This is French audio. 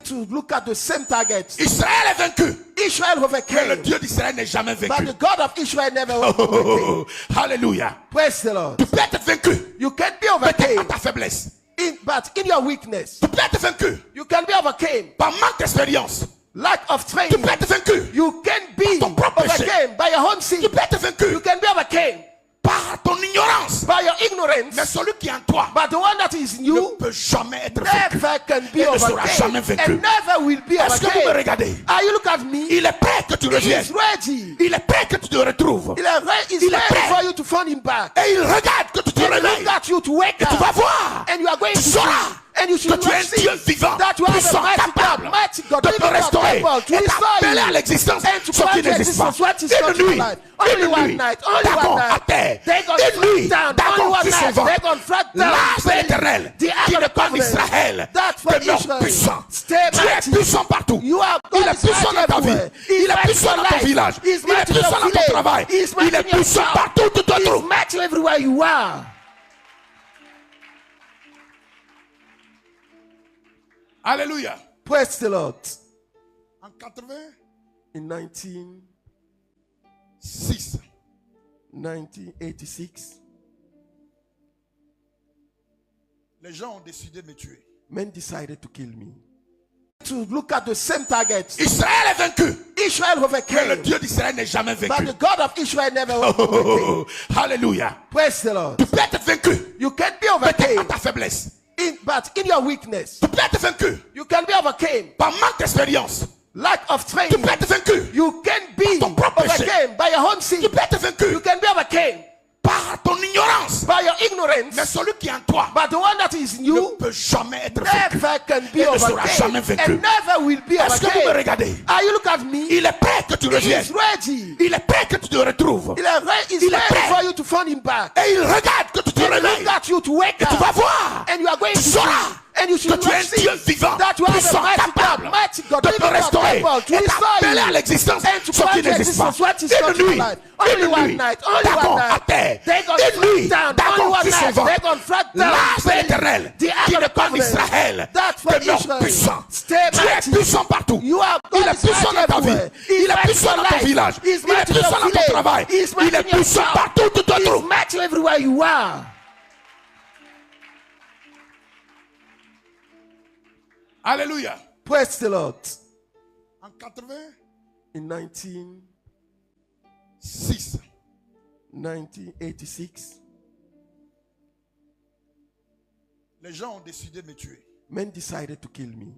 To look at the same target. Israël est vaincu. Israel Mais le overcame. Dieu d'Israël n'est jamais But vaincu. the God of Israel never overcame. Alléluia. Praise the Lord. Tu peux être vaincu. You can be Peut-être à overcame. ta faiblesse. But in your weakness, Tu peux être vaincu. you can be overcame. Par manque d'expérience. Lack of Tu training. peux être vaincu. You can be Par ton propre péché. overcame by your own sin. Tu peux être vaincu. You can be overcame Par ton ignorance. by your ignorance. Mais celui qui est en toi But the one that is in ne you peut jamais être vaincu. never can be Et ne sera jamais overcame vaincu. and never will be Est-ce que vous me overcame. regardez? Are you look at me? Il est prêt que tu He reviennes. is ready. Il est prêt que tu te retrouves. He's Il est ready prêt. for you to find him back. Et il regarde que tu te And réveilles. look at you to wake Et tu vas up. voir. And you are going Tu to sauras see. And you que should tu es un see Dieu vivant, that you have a puissant, mighty capable God, mighty God, de te living God, restaurer able to et restore d'appeler à you l'existence and to ce qui put your n'existe pas. existence what is not Une in nuit, life. Only one night, only d'accord, one à night. terre. They're going to Une nuit, flat down. Only d'accord, one sur son night. vent. They're going to flat down. Là, c'est l'Éternel The qui ark est of le the camp covenant. d'Israël. That's for Demeure Israel. puissant. Stay Tu es mighty. puissant partout. You are Il God est is puissant mighty dans ta vie. everywhere. Il He's est mighty puissant in dans your ton life. village. He's Il est mighty in puissant your dans ton village. travail. He's mighty Il est in your puissant job. partout où tu te He's trouves. mighty everywhere you are. Alléluia. Praise the Lord. En 80. In 1986, Les gens ont décidé de me tuer. men decided to kill me. To look at the same target. Israël est vaincu. Israel Mais le overcame. Dieu d'Israël n'est jamais But vaincu. the God of Israel never overcame. Alléluia. Praise the Lord. Tu peux être vaincu. You can be Peut-être à overcame. ta faiblesse. But in your weakness, Tu peux être vaincu. you can be overcame. Par manque d'expérience. Lack of Tu training. peux être vaincu. You can be Par ton propre péché. overcame by your own sin. Tu peux être vaincu. You can be overcame Par ton ignorance. by your Mais ignorance. celui qui est en toi But the one that is in ne you peut jamais être vaincu. never can be Et ne sera jamais overcame vaincu. and never will be Est-ce que vous me overcame. regardez? Are you look at me? Il est prêt que tu He reviennes. is ready. Il est prêt que tu te retrouves. He's Il est ready prêt. for you to find him back. Et il regarde que tu te And réveilles. look at you to wake Et tu vas up. voir. And you are going Tu to see. sauras And you que should tu es un see Dieu vivant, that you have a puissant, mighty God, capable mighty God, de te living God, restaurer able to et restore d'appeler à you l'existence and to ce qui put your n'existe pas. existence what is not Une in nuit, life. Only one nuit, night, only d'accord, one à night. terre. They're going to Une nuit, flat down. Only d'accord, one sur son night. vent. They're going to flat down. Là, c'est l'Éternel The ark qui est of le the camp covenant. d'Israël. That's for Demeure Israel. puissant. Stay Tu es mighty. puissant partout. You are Il God est is puissant mighty dans ta vie. everywhere. Il He's est mighty puissant in dans your ton life. village. He's Il est mighty in your puissant dans ton village. travail. He's Il mighty est in your puissant job. partout où tu te He's trouves. mighty everywhere you are. Alléluia. Praise the Lord. En 80. In 1986, Les gens ont décidé de me tuer. men decided to kill me.